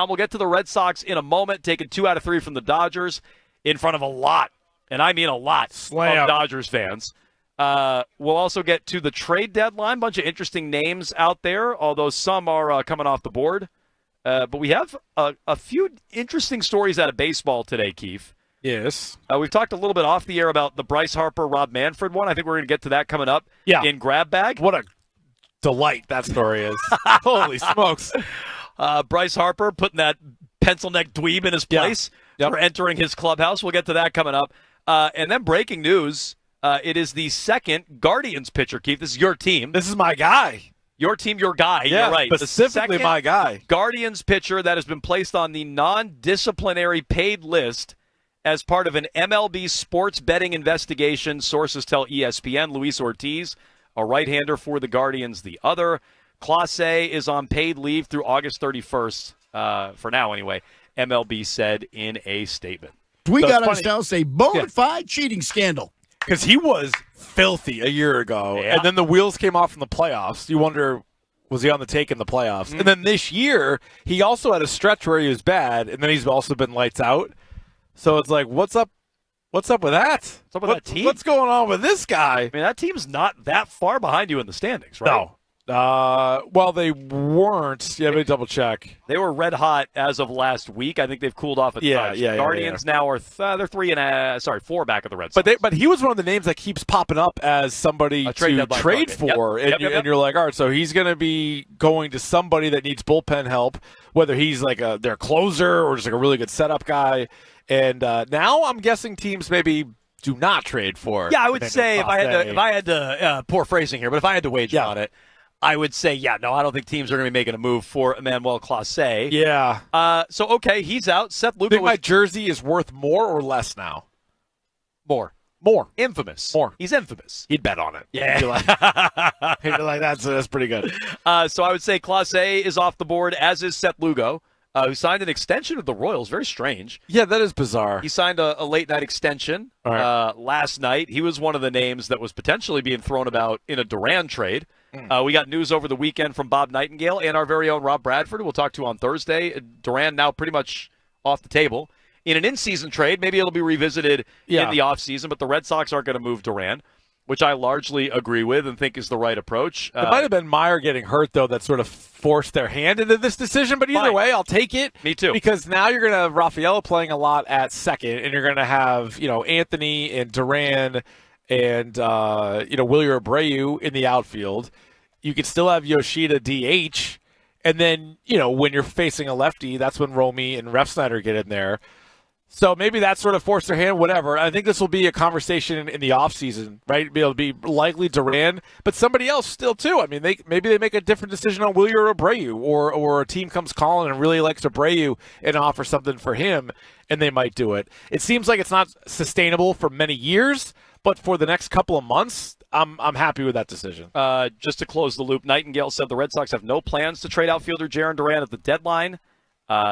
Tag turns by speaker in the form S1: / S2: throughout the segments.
S1: We'll get to the Red Sox in a moment, taking 2 out of 3 from the Dodgers in front of a lot, and I mean a lot, of Dodgers fans. We'll also get to the trade deadline. Bunch of interesting names out there, although some are coming off the board. But we have a few interesting stories out of baseball today, Keefe.
S2: Yes.
S1: We've talked a little bit off the air about the Bryce Harper, Rob Manfred one. I think we're going to get to that coming up in Grab Bag.
S2: What a delight that story is. Holy smokes.
S1: Bryce Harper putting that pencil neck dweeb in his place for entering his clubhouse. We'll get to that coming up. And then breaking news, it is the second Guardians pitcher, Keith. This is your team.
S2: This is my guy.
S1: Your team, your guy.
S2: Yeah,
S1: you're right.
S2: Specifically
S1: the
S2: my guy.
S1: Guardians pitcher that has been placed on the non-disciplinary paid list as part of an MLB sports betting investigation. Sources tell ESPN. Luis Ortiz, a right-hander for the Guardians, the other. Clase is on paid leave through August 31st, for now anyway, MLB said in a statement.
S3: We got ourselves a bona fide cheating scandal.
S2: Because he was filthy a year ago, and then the wheels came off in the playoffs. You wonder, was he on the take in the playoffs? And then this year, he also had a stretch where he was bad, and then he's also been lights out. So it's like, what's up? What's up with that?
S1: What's up with that team?
S2: What's going on with this guy?
S1: I mean, that team's not that far behind you in the standings, right?
S2: No. Well, they weren't. Yeah, let me double check.
S1: They were red hot as of last week. I think they've cooled off a touch. Guardians now are they're 4 back of the Red Sox.
S2: But he was one of the names that keeps popping up as somebody to trade for, and you're like, all right, so he's going to be going to somebody that needs bullpen help, whether he's like their closer or just like a really good setup guy. And now I'm guessing teams maybe do not trade for.
S1: Yeah, I would say if I had to poor phrasing here, but if I had to wager on it, I would say, I don't think teams are going to be making a move for Emmanuel Clase.
S2: Yeah.
S1: So, okay, he's out. Seth Lugo.
S2: Think my jersey is worth more or less now?
S1: More. Infamous.
S2: More.
S1: He's infamous.
S2: He'd bet on it.
S1: Yeah.
S2: He'd be like, that's pretty good.
S1: So I would say Clase is off the board, as is Seth Lugo, who signed an extension with the Royals. Very strange.
S2: Yeah, that is bizarre.
S1: He signed a late-night extension last night. He was one of the names that was potentially being thrown about in a Duran trade. We got news over the weekend from Bob Nightingale and our very own Rob Bradford, who we'll talk to on Thursday. Duran now pretty much off the table. In an in-season trade, maybe it'll be revisited in the offseason, but the Red Sox aren't going to move Duran, which I largely agree with and think is the right approach.
S2: It might have been Meyer getting hurt, though, that sort of forced their hand into this decision, but either way, I'll take it.
S1: Me too.
S2: Because now you're going to have Rafaela playing a lot at second, and you're going to have, Anthony and Duran and, Willie Abreu in the outfield. You could still have Yoshida DH, and then, when you're facing a lefty, that's when Romy and Refsnyder get in there. So maybe that sort of forced their hand, whatever. I think this will be a conversation in the offseason, right? It'll be likely Duran, but somebody else still, too. I mean, maybe they make a different decision on Willie or Abreu, or a team comes calling and really likes Abreu and offer something for him, and they might do it. It seems like it's not sustainable for many years, but for the next couple of months, I'm happy with that decision.
S1: Just to close the loop, Nightingale said the Red Sox have no plans to trade outfielder Jarren Duran at the deadline.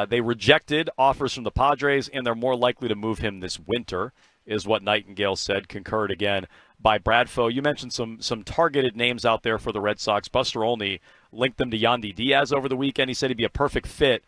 S1: They rejected offers from the Padres, and they're more likely to move him this winter, is what Nightingale said, concurred again by Bradfo. You mentioned some targeted names out there for the Red Sox. Buster Olney linked them to Yandy Diaz over the weekend. He said he'd be a perfect fit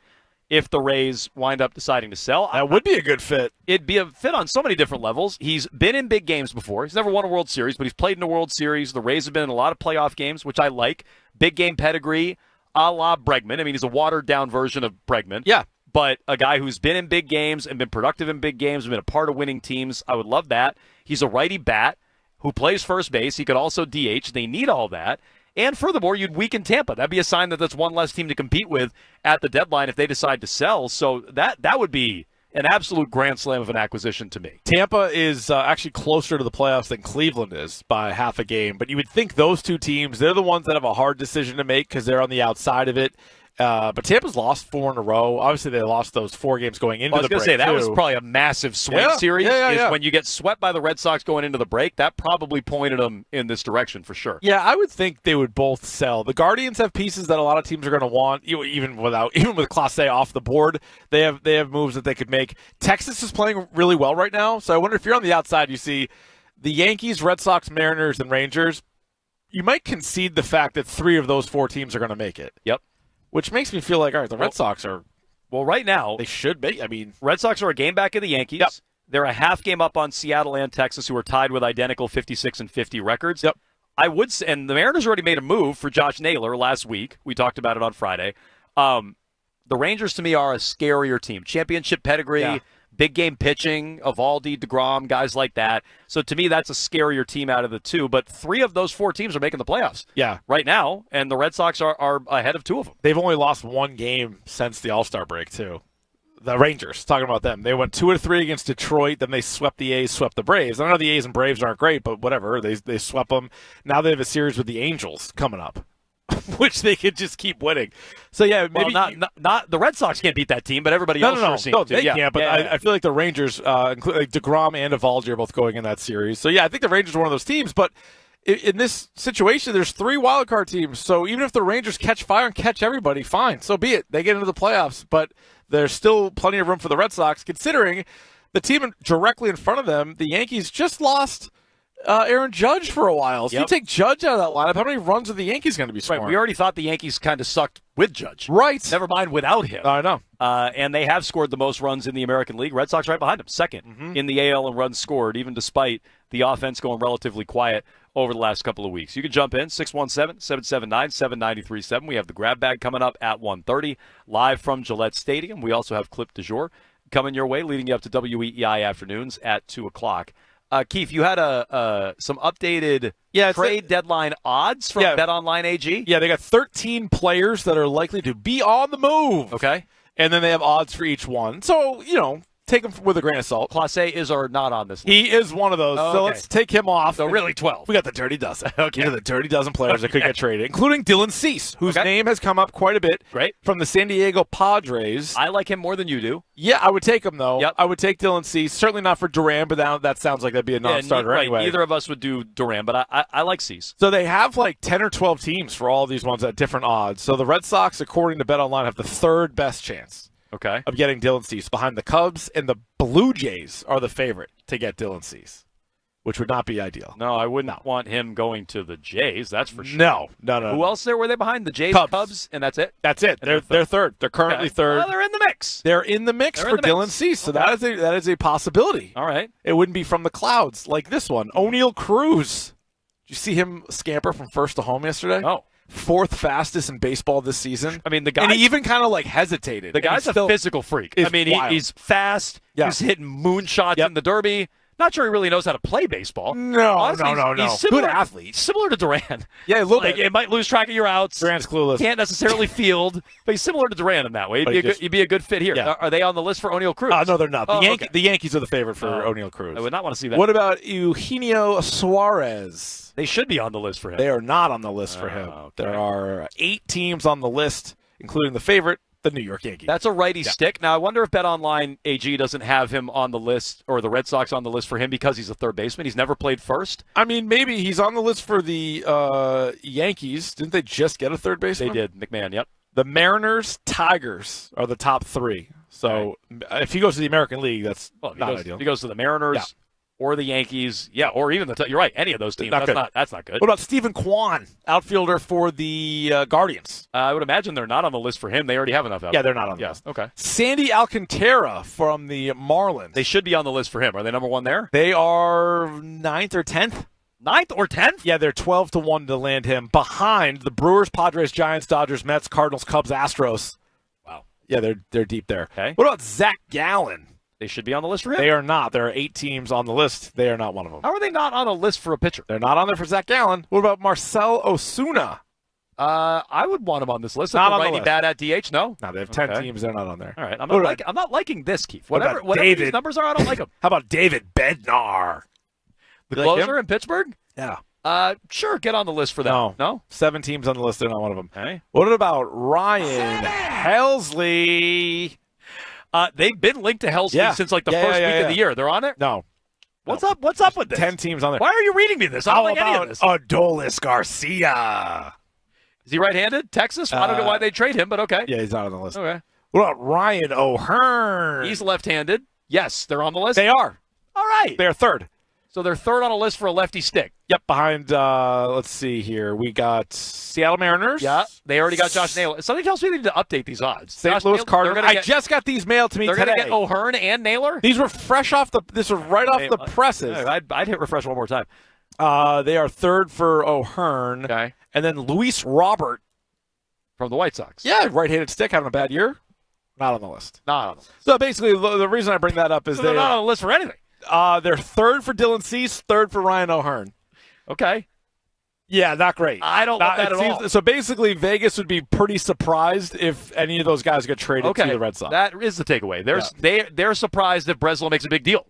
S1: if the Rays wind up deciding to sell.
S2: That would be a good fit.
S1: It'd be a fit on so many different levels. He's been in big games before. He's never won a World Series, but he's played in a World Series. The Rays have been in a lot of playoff games, which I like. Big game pedigree, a la Bregman. I mean, he's a watered-down version of Bregman.
S2: Yeah.
S1: But a guy who's been in big games and been productive in big games and been a part of winning teams. I would love that. He's a righty bat who plays first base. He could also DH. They need all that. And furthermore, you'd weaken Tampa. That'd be a sign that that's one less team to compete with at the deadline if they decide to sell. So that would be an absolute grand slam of an acquisition to me.
S2: Tampa is actually closer to the playoffs than Cleveland is by half a game. But you would think those two teams, they're the ones that have a hard decision to make because they're on the outside of it. But Tampa's lost 4 in a row. Obviously, they lost those 4 games going into the break. I was going to say,
S1: that was probably a massive swing series. When you get swept by the Red Sox going into the break, that probably pointed them in this direction for sure.
S2: Yeah, I would think they would both sell. The Guardians have pieces that a lot of teams are going to want, even with Clase off the board. They have moves that they could make. Texas is playing really well right now, so I wonder if you're on the outside, you see the Yankees, Red Sox, Mariners, and Rangers. You might concede the fact that 3 of those 4 teams are going to make it.
S1: Yep.
S2: Which makes me feel like, all right, the Red Sox are
S1: Well, right now,
S2: They should be. I mean,
S1: Red Sox are a game back of the Yankees.
S2: Yep.
S1: They're a half game up on Seattle and Texas, who are tied with identical 56 and 50 records.
S2: Yep.
S1: I would say, and the Mariners already made a move for Josh Naylor last week. We talked about it on Friday. The Rangers, to me, are a scarier team. Championship pedigree, big game pitching, Evaldi, DeGrom, guys like that. So to me, that's a scarier team out of the two. But 3 of those 4 teams are making the playoffs right now, and the Red Sox are ahead of 2 of them.
S2: they've only lost 1 game since the All-Star break, too. The Rangers, talking about them. They went 2 of 3 against Detroit, then they swept the A's, swept the Braves. I know the A's and Braves aren't great, but whatever. They swept them. Now they have a series with the Angels coming up, which they could just keep winning. So, yeah, maybe
S1: not the Red Sox can't beat that team, but everybody else sure seems to.
S2: They can't, but I feel like the Rangers, including DeGrom and Evaldi, are both going in that series. So, yeah, I think the Rangers are one of those teams, but in this situation, there's 3 wildcard teams. So even if the Rangers catch fire and catch everybody, fine. So be it. They get into the playoffs. But there's still plenty of room for the Red Sox, considering the team directly in front of them, the Yankees, just lost Aaron Judge for a while. So you take Judge out of that lineup, how many runs are the Yankees going to be scoring?
S1: Right, we already thought the Yankees kind of sucked with Judge.
S2: Right.
S1: Never mind without him.
S2: I know.
S1: And they have scored the most runs in the American League. Red Sox right behind them, second in the AL in runs scored, even despite the offense going relatively quiet over the last couple of weeks. You can jump in, 617-779-7937. We have the grab bag coming up at 1:30, live from Gillette Stadium. We also have Clip du Jour coming your way, leading you up to WEEI afternoons at 2 o'clock. Keefe, you had some updated trade deadline odds from BetOnline AG?
S2: Yeah, they got 13 players that are likely to be on the move.
S1: Okay.
S2: And then they have odds for each one. So, take him with a grain of salt.
S1: Clase is or not on this list?
S2: He is one of those. So let's take him off.
S1: So really 12.
S2: We got the dirty dozen.
S1: Okay.
S2: The dirty dozen players that could get traded, including Dylan Cease, whose name has come up quite a bit.
S1: Great. From
S2: the San Diego Padres.
S1: I like him more than you do.
S2: Yeah, I would take him, though.
S1: Yep.
S2: I would take Dylan Cease. Certainly not for Duran, but that sounds like that'd be a non-starter anyway.
S1: Neither of us would do Duran, but I like Cease.
S2: So they have like 10 or 12 teams for all these ones at different odds. So the Red Sox, according to BetOnline, have the 3rd best chance of getting Dylan Cease. Behind the Cubs and the Blue Jays are the favorite to get Dylan Cease, which would not be ideal.
S1: No, I wouldn't want him going to the Jays, that's for sure.
S2: No.
S1: Who else there were they behind? The Jays, Cubs, and that's it?
S2: That's it. They're 3rd. They're currently 3rd.
S1: Well, they're in the mix.
S2: They're in the mix for Dylan Cease, so that is a possibility.
S1: All right.
S2: It wouldn't be from the clouds like this one. O'Neal Cruz. Did you see him scamper from first to home yesterday?
S1: No.
S2: 4th fastest in baseball this season.
S1: I mean, the guy.
S2: And he even kind of hesitated.
S1: The guy's a physical freak. I mean, he's fast.
S2: Yeah.
S1: He's hitting moonshots in the Derby. Not sure he really knows how to play baseball.
S2: No.
S1: He's similar,
S2: good athlete.
S1: Similar to Duran.
S2: Yeah, a little bit.
S1: It might lose track of your outs.
S2: Duran's clueless.
S1: Can't necessarily field, but he's similar to Duran in that way. He'd be a good fit here.
S2: Yeah.
S1: Are they on the list for O'Neal Cruz?
S2: No, they're not. The Yankees are the favorite for O'Neal Cruz.
S1: I would not want to see that.
S2: What about Eugenio Suarez?
S1: They should be on the list for him.
S2: They are not on the list for him.
S1: Okay.
S2: There are 8 teams on the list, including the favorite, the New York Yankees.
S1: That's a righty stick. Now, I wonder if BetOnline AG doesn't have him on the list, or the Red Sox on the list for him because he's a third baseman. He's never played first.
S2: I mean, maybe he's on the list for the Yankees. Didn't they just get a third baseman?
S1: They did. McMahon, yep.
S2: The Mariners, Tigers are the top 3. So if he goes to the American League, that's not ideal.
S1: If he goes to the Mariners or the Yankees, or even you're right, any of those teams. That's not good.
S2: What about Stephen Kwan, outfielder for the Guardians?
S1: I would imagine they're not on the list for him. They already have enough outfielders.
S2: Yeah, they're not on the list.
S1: Okay.
S2: Sandy Alcantara from the Marlins.
S1: They should be on the list for him. Are they number 1 there?
S2: They are 9th or 10th.
S1: 9th or 10th?
S2: Yeah, they're 12-1 to land him behind the Brewers, Padres, Giants, Dodgers, Mets, Cardinals, Cubs, Astros.
S1: Wow.
S2: Yeah, they're deep there.
S1: Okay.
S2: What about Zach Gallen?
S1: They should be on the list for him?
S2: They are not. There are 8 teams on the list. They are not one of them.
S1: How are they not on a list for a pitcher?
S2: They're not on there for Zach Gallen. What about Marcel Osuna?
S1: I would want him on this list.
S2: Not on the
S1: righty
S2: list.
S1: bat at DH? No?
S2: No, they have 10 teams. They're not on there.
S1: All right. I'm not liking this, Keith. Whatever
S2: David?
S1: these numbers are, I don't like them.
S2: How about David Bednar?
S1: The closer in Pittsburgh?
S2: Yeah.
S1: Sure, get on the list for that. No?
S2: 7 teams on the list. They're not one of them.
S1: Okay.
S2: What about Ryan Helsley?
S1: They've been linked to Helsley since the first week of the year. They're on it?
S2: No.
S1: What's up with this?
S2: 10 teams on there.
S1: Why are you reading me this? I don't like any of this.
S2: Adolis Garcia?
S1: Is he right-handed? Texas? I don't know why they trade him, but okay.
S2: Yeah, he's not on the list.
S1: Okay.
S2: What about Ryan O'Hearn?
S1: He's left-handed. Yes, they're on the list.
S2: They are.
S1: All right.
S2: They're 3rd.
S1: So they're third on a list for a lefty stick.
S2: Yep, behind, let's see here. We got Seattle Mariners.
S1: Yeah, they already got Josh Naylor. Something tells me they need to update these odds.
S2: St. Louis Cardinals. I just got these mailed to me
S1: they're
S2: today.
S1: They're going to get O'Hearn and Naylor?
S2: These were fresh off the – this was right off the presses.
S1: I'd hit refresh one more time.
S2: They are third for O'Hearn.
S1: Okay.
S2: And then Luis Robert.
S1: From the White Sox.
S2: Yeah, right-handed stick, having a bad year. Not on the list.
S1: Not on the list.
S2: So basically, the reason I bring that up is
S1: they're not on the list for anything.
S2: They're third for Dylan Cease, third for Ryan O'Hearn.
S1: Okay.
S2: Yeah, not great.
S1: I don't love that at all.
S2: So basically, Vegas would be pretty surprised if any of those guys get traded to the Red Sox.
S1: That is the takeaway. They're surprised if Breslow makes a big deal.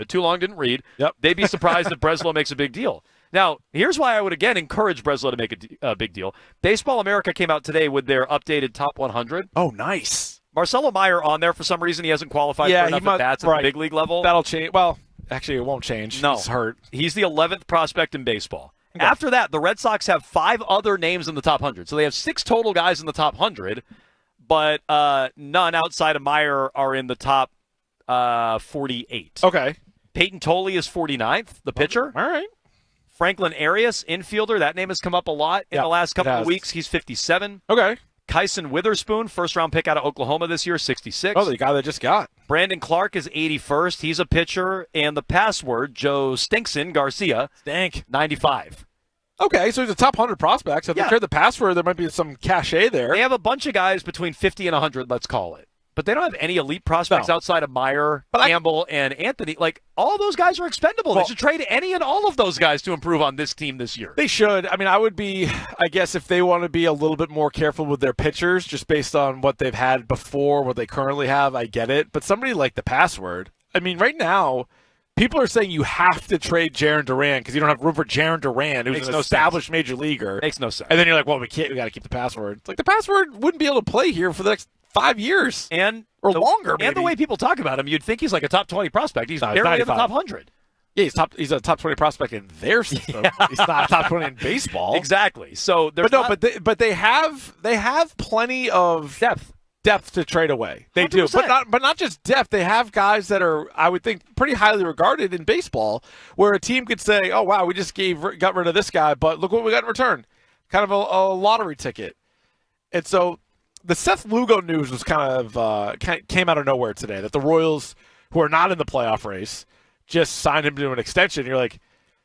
S1: Too long didn't read.
S2: Yep.
S1: They'd be surprised if Breslow makes a big deal. Now, here's why I would, again, encourage Breslow to make a big deal. Baseball America came out today with their updated top 100.
S2: Oh, nice.
S1: Marcelo Meyer on there for some reason. He hasn't qualified for enough at-bats at the big league level.
S2: That'll change. Well, actually, it won't change.
S1: No.
S2: He's hurt.
S1: He's the 11th prospect in baseball. Okay. After that, the Red Sox have 5 other names in the top 100. So they have 6 total guys in the top 100, but none outside of Meyer are in the top 48.
S2: Okay.
S1: Peyton Tolley is 49th, the pitcher.
S2: All right.
S1: Franklin Arias, infielder. That name has come up a lot in the last couple of weeks. He's 57.
S2: Okay.
S1: Kyson Witherspoon, first-round pick out of Oklahoma this year, 66.
S2: Oh, the guy that just got.
S1: Brandon Clark is 81st. He's a pitcher. And the password, Joe Stinkson Garcia, 95.
S2: Okay, so he's a top 100 prospect. So if they trade the password, there might be some cachet there.
S1: They have a bunch of guys between 50 and 100, let's call it. But they don't have any elite prospects outside of Meyer, Campbell, and Anthony. Like, all those guys are expendable. They should trade any and all of those guys to improve on this team this year.
S2: They should. I mean, I would be, I guess, if they want to be a little bit more careful with their pitchers, just based on what they've had before, what they currently have, I get it. But somebody like the password, I mean, right now, people are saying you have to trade Jarren Duran because you don't have room for Jarren Duran, who's an established major leaguer.
S1: Makes no sense.
S2: And then you're like, well, we got to keep the password. It's like the password wouldn't be able to play here for the next 5 years. Or longer, maybe.
S1: And the way people talk about him, you'd think he's like a top 20 prospect. He's barely in the top 100.
S2: Yeah, he's a top 20 prospect in their system. He's not a top 20 in baseball.
S1: Exactly. So
S2: but they have plenty of depth to trade away. They
S1: 100%.
S2: do. But not just depth. They have guys that are, I would think, pretty highly regarded in baseball, where a team could say, "Oh wow, we just got rid of this guy, but look what we got in return." Kind of a lottery ticket. And so the Seth Lugo news was came out of nowhere today, that the Royals, who are not in the playoff race, just signed him to an extension. You're like,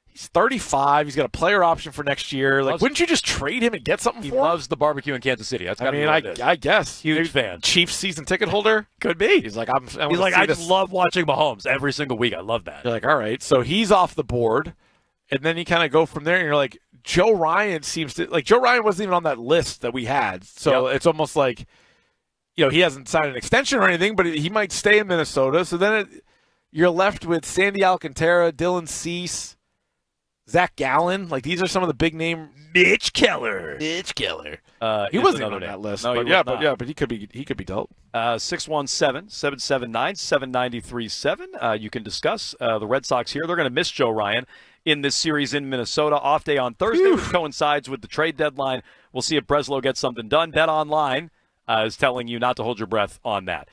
S2: he's 35. He's got a player option for next year. Like, wouldn't you just trade him and get something for him?
S1: He loves the barbecue in Kansas City. That's
S2: I guess.
S1: Huge fan.
S2: Chiefs season ticket holder?
S1: Could be.
S2: He's like,
S1: I just love watching Mahomes every single week. I love that.
S2: You're like, all right. So he's off the board. And then you kind of go from there, and you're like, Joe Ryan wasn't even on that list that we had. So it's almost like, he hasn't signed an extension or anything, but he might stay in Minnesota. So then you're left with Sandy Alcantara, Dylan Cease, Zach Gallen. Like, these are some of the big name. Mitch Keller. He wasn't on that list.
S1: No,
S2: but he could be dealt.
S1: 617-779-7937. You can discuss the Red Sox here. They're going to miss Joe Ryan in this series in Minnesota. Off day on Thursday, which coincides with the trade deadline. We'll see if Breslow gets something done. Bet Online is telling you not to hold your breath on that.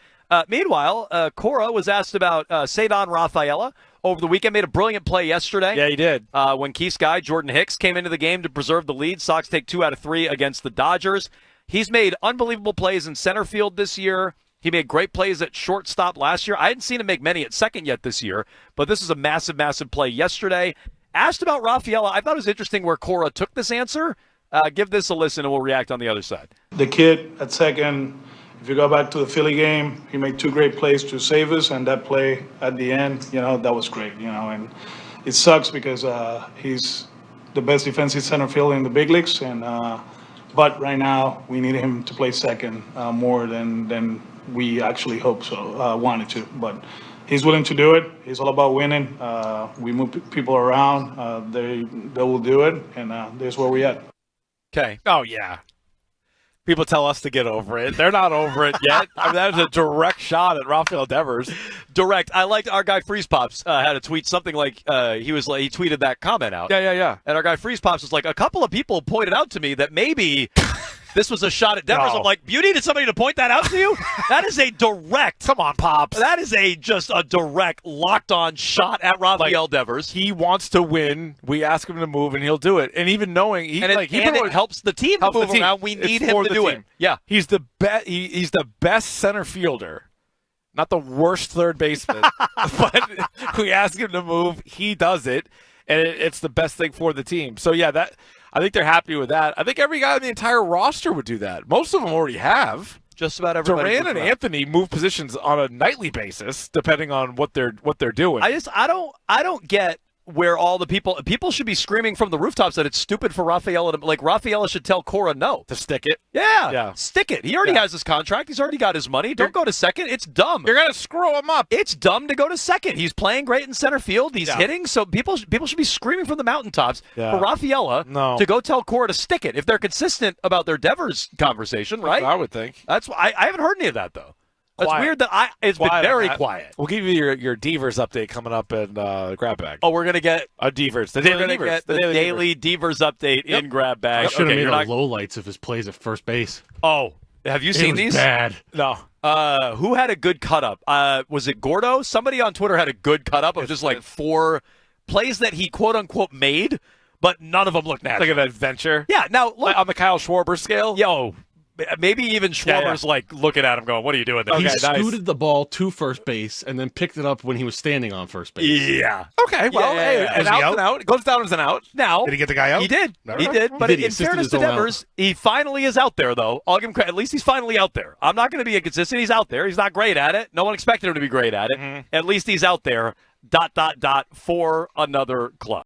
S1: Meanwhile, Cora was asked about Ceddanne Rafaela over the weekend. Made a brilliant play yesterday.
S2: Yeah, he did.
S1: When Keith's guy, Jordan Hicks, came into the game to preserve the lead. Sox take 2 out of 3 against the Dodgers. He's made unbelievable plays in center field this year. He made great plays at shortstop last year. I hadn't seen him make many at second yet this year, but this is a massive, massive play yesterday. Asked about Rafaela, I thought it was interesting where Cora took this answer. Give this a listen, and we'll react on the other side.
S4: The kid at second, if you go back to the Philly game, he made 2 great plays to save us, and that play at the end, that was great, and it sucks because he's the best defensive center fielder in the big leagues, and but right now we need him to play second more than we actually wanted to, but he's willing to do it. He's all about winning. We move people around. They will do it, and there's where we're at.
S2: Okay. Oh, yeah. People tell us to get over it. They're not over it yet. I mean, that was a direct shot at Rafael Devers.
S1: Direct. I liked our guy Freeze Pops had a tweet something like he tweeted that comment out.
S2: Yeah.
S1: And our guy Freeze Pops was like, a couple of people pointed out to me that maybe this was a shot at Devers.
S2: No.
S1: I'm like, you needed somebody to point that out to you? That is a direct.
S2: Come on, Pops.
S1: That is just a direct, locked-on shot at Rafael Devers.
S2: He wants to win. We ask him to move, and he'll do it. And even knowing,
S1: it helps the team to move around. We need him to do it. Yeah,
S2: he's the he's the best center fielder, not the worst third baseman. But we ask him to move, he does it, and it's the best thing for the team. So yeah, I think they're happy with that. I think every guy on the entire roster would do that. Most of them already have.
S1: Just about everybody.
S2: Duran and Anthony move positions on a nightly basis, depending on what they're doing.
S1: I don't get where all the people should be screaming from the rooftops that it's stupid for Rafaela to, like, Rafaela should tell Cora no.
S2: To stick it.
S1: Yeah. Stick it. He already has his contract. He's already got his money. Don't go to second. It's dumb.
S2: You're gonna screw him up.
S1: It's dumb to go to second. He's playing great in center field. He's hitting. So people should be screaming from the mountaintops for Rafaela to go tell Cora to stick it if they're consistent about their Devers conversation, right?
S2: I would think.
S1: That's why I haven't heard any of that though. It's weird that it's been very quiet.
S2: We'll give you your Devers update coming up in Grab Bag.
S1: Oh, we're going to get
S2: a Devers.
S1: We're going to get the daily Devers update in Grab Bag.
S5: I should have made our lowlights of his plays at first base.
S1: Oh, have you seen these?
S5: Bad.
S2: No.
S1: Who had a good cut-up? Was it Gordo? Somebody on Twitter had a good cut-up of just like 4 plays that he quote-unquote made, but none of them looked natural.
S2: Like an adventure?
S1: Yeah. Now, look.
S2: Like on the Kyle Schwarber scale?
S1: Yo. Maybe even Schwarber's like looking at him going, what are you doing there?
S5: He scooted the ball to first base and then picked it up when he was standing on first base.
S1: Yeah.
S2: Okay, well, an out's an out. It goes down as an out.
S1: Now,
S6: did he get the guy out?
S1: He did. He did. But in fairness to Devers, he finally is out there, though. I'll give him credit. At least he's finally out there. I'm not going to be inconsistent. He's out there. He's not great at it. No one expected him to be great at it. At least he's out there, ... for another club.